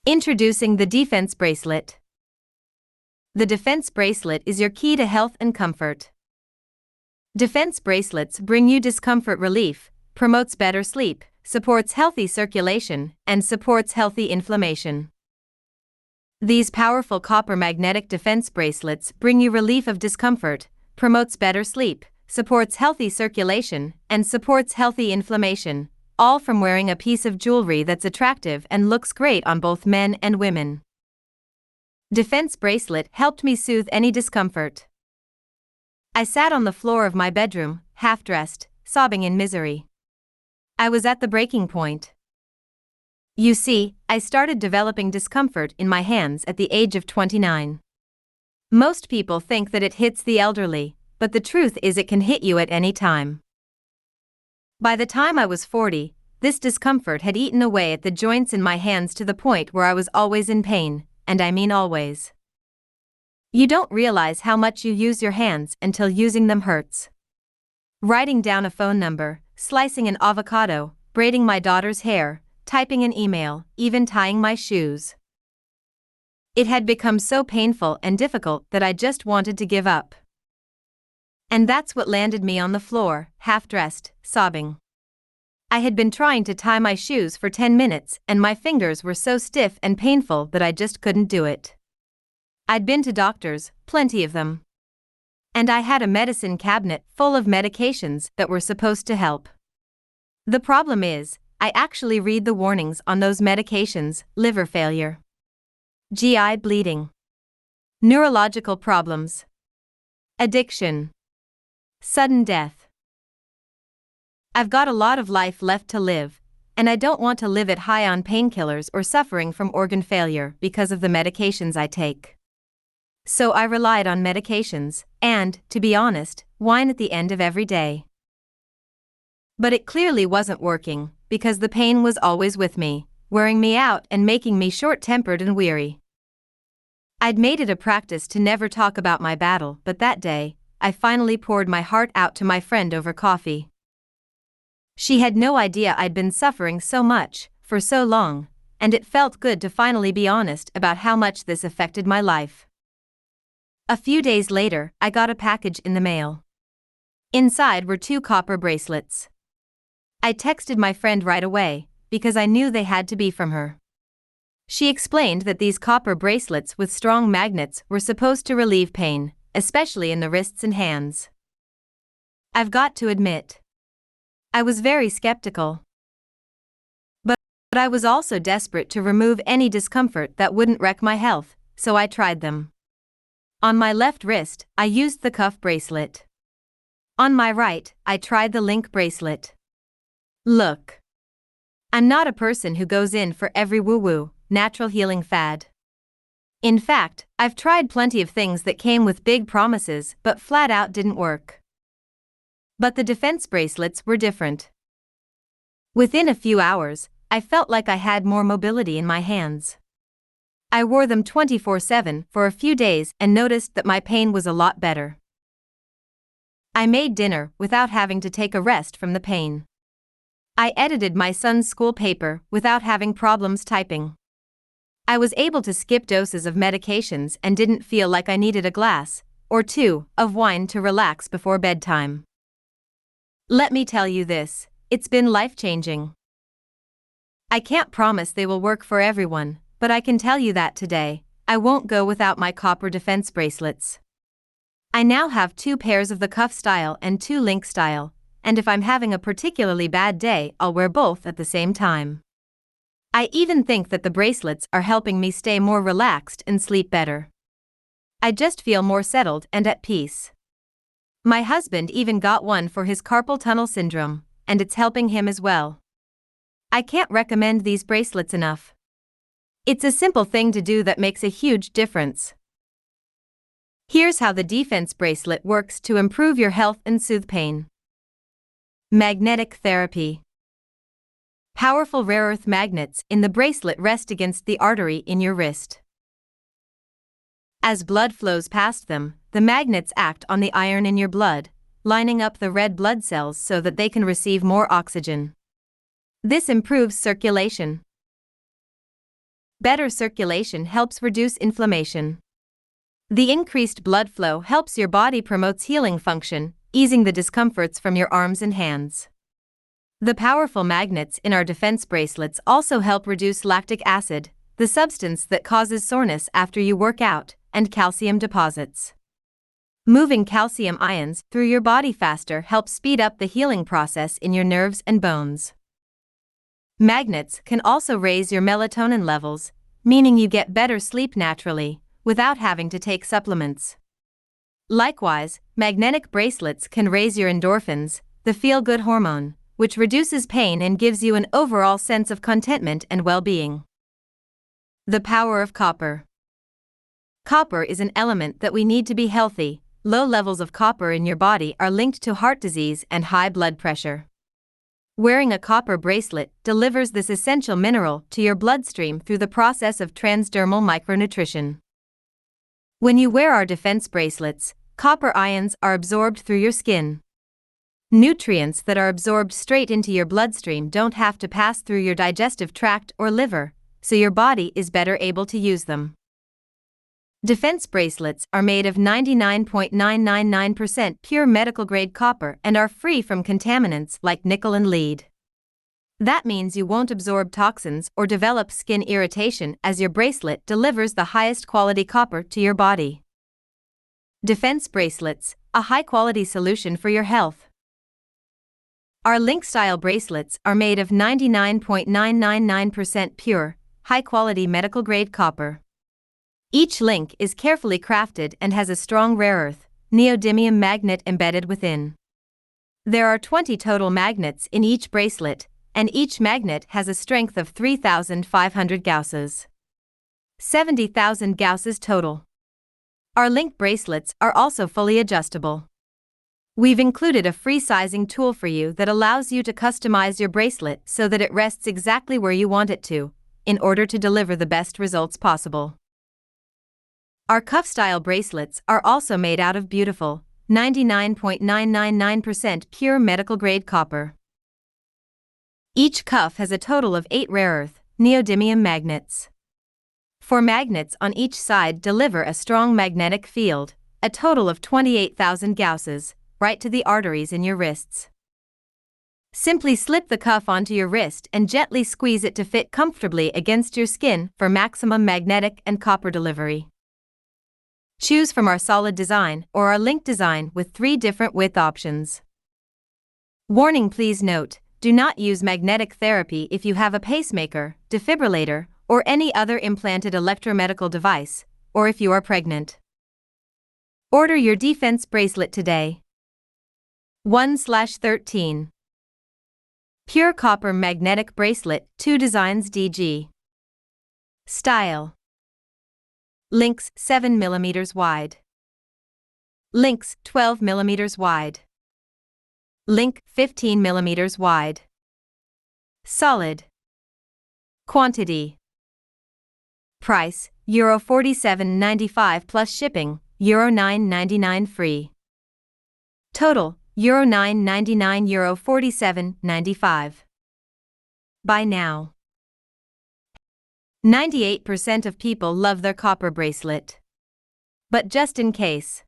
Introducing the Defense Bracelet. The Defense Bracelet is your key to health and comfort. Defense bracelets bring you discomfort relief, promotes better sleep, supports healthy circulation, and supports healthy inflammation. These powerful copper magnetic defense bracelets bring you relief of discomfort, promotes better sleep, supports healthy circulation, and supports healthy inflammation, all from wearing a piece of jewelry that's attractive and looks great on both men and women. Defense Bracelet helped me soothe any discomfort. I sat on the floor of my bedroom, half-dressed, sobbing in misery. I was at the breaking point. You see, I started developing discomfort in my hands at the age of 29. Most people think that it hits the elderly, but the truth is it can hit you at any time. By the time I was 40, this discomfort had eaten away at the joints in my hands to the point where I was always in pain, and I mean always. You don't realize how much you use your hands until using them hurts. Writing down a phone number, slicing an avocado, braiding my daughter's hair, typing an email, even tying my shoes. It had become so painful and difficult that I just wanted to give up. And that's what landed me on the floor, half-dressed, sobbing. I had been trying to tie my shoes for 10 minutes and my fingers were so stiff and painful that I just couldn't do it. I'd been to doctors, plenty of them. And I had a medicine cabinet full of medications that were supposed to help. The problem is, I actually read the warnings on those medications: liver failure, GI bleeding, neurological problems, addiction, sudden death. I've got a lot of life left to live, and I don't want to live it high on painkillers or suffering from organ failure because of the medications I take. So I relied on medications, and, to be honest, wine at the end of every day. But it clearly wasn't working, because the pain was always with me, wearing me out and making me short-tempered and weary. I'd made it a practice to never talk about my battle, but that day, I finally poured my heart out to my friend over coffee. She had no idea I'd been suffering so much, for so long, and it felt good to finally be honest about how much this affected my life. A few days later, I got a package in the mail. Inside were 2 copper bracelets. I texted my friend right away, because I knew they had to be from her. She explained that these copper bracelets with strong magnets were supposed to relieve pain, especially in the wrists and hands. I've got to admit, I was very skeptical. But I was also desperate to remove any discomfort that wouldn't wreck my health, so I tried them. On my left wrist, I used the cuff bracelet. On my right, I tried the link bracelet. Look. I'm not a person who goes in for every woo-woo, natural healing fad. In fact, I've tried plenty of things that came with big promises but flat out didn't work. But the defense bracelets were different. Within a few hours, I felt like I had more mobility in my hands. I wore them 24/7 for a few days and noticed that my pain was a lot better. I made dinner without having to take a rest from the pain. I edited my son's school paper without having problems typing. I was able to skip doses of medications and didn't feel like I needed a glass or 2 of wine to relax before bedtime. Let me tell you this, it's been life-changing. I can't promise they will work for everyone, but I can tell you that today, I won't go without my copper defense bracelets. I now have 2 pairs of the cuff style and 2 link style, and if I'm having a particularly bad day, I'll wear both at the same time. I even think that the bracelets are helping me stay more relaxed and sleep better. I just feel more settled and at peace. My husband even got one for his carpal tunnel syndrome, and it's helping him as well. I can't recommend these bracelets enough. It's a simple thing to do that makes a huge difference. Here's how the defense bracelet works to improve your health and soothe pain. Magnetic therapy. Powerful rare earth magnets in the bracelet rest against the artery in your wrist. As blood flows past them, the magnets act on the iron in your blood, lining up the red blood cells so that they can receive more oxygen. This improves circulation. Better circulation helps reduce inflammation. The increased blood flow helps your body promotes healing function, easing the discomforts from your arms and hands. The powerful magnets in our defense bracelets also help reduce lactic acid, the substance that causes soreness after you work out, and calcium deposits. Moving calcium ions through your body faster helps speed up the healing process in your nerves and bones. Magnets can also raise your melatonin levels, meaning you get better sleep naturally, without having to take supplements. Likewise, magnetic bracelets can raise your endorphins, the feel-good hormone, which reduces pain and gives you an overall sense of contentment and well-being. The power of copper. Copper is an element that we need to be healthy. Low levels of copper in your body are linked to heart disease and high blood pressure. Wearing a copper bracelet delivers this essential mineral to your bloodstream through the process of transdermal micronutrition. When you wear our defense bracelets, copper ions are absorbed through your skin. Nutrients that are absorbed straight into your bloodstream don't have to pass through your digestive tract or liver, so your body is better able to use them. Defense bracelets are made of 99.999% pure medical-grade copper and are free from contaminants like nickel and lead. That means you won't absorb toxins or develop skin irritation as your bracelet delivers the highest quality copper to your body. Defense bracelets, a high-quality solution for your health. Our link-style bracelets are made of 99.999% pure, high-quality medical-grade copper. Each link is carefully crafted and has a strong rare earth, neodymium magnet embedded within. There are 20 total magnets in each bracelet, and each magnet has a strength of 3,500 Gausses. 70,000 Gausses total. Our link bracelets are also fully adjustable. We've included a free sizing tool for you that allows you to customize your bracelet so that it rests exactly where you want it to, in order to deliver the best results possible. Our cuff-style bracelets are also made out of beautiful, 99.999% pure medical-grade copper. Each cuff has a total of 8 rare earth, neodymium magnets. 4 magnets on each side deliver a strong magnetic field, a total of 28,000 Gausses, right to the arteries in your wrists. Simply slip the cuff onto your wrist and gently squeeze it to fit comfortably against your skin for maximum magnetic and copper delivery. Choose from our solid design or our link design with 3 different width options. Warning: please note, do not use magnetic therapy if you have a pacemaker, defibrillator, or any other implanted electromedical device, or if you are pregnant. Order your defense bracelet today. 1/13. Pure Copper Magnetic Bracelet, 2 Designs DG. Style: links 7 mm wide. Links 12 mm wide. Link 15 mm wide. Solid. Quantity. Price: Euro 47.95 plus shipping, Euro 9.99 free. Total: Euro 9.99, Euro 47.95. Buy now. 98% of people love their copper bracelet. But just in case,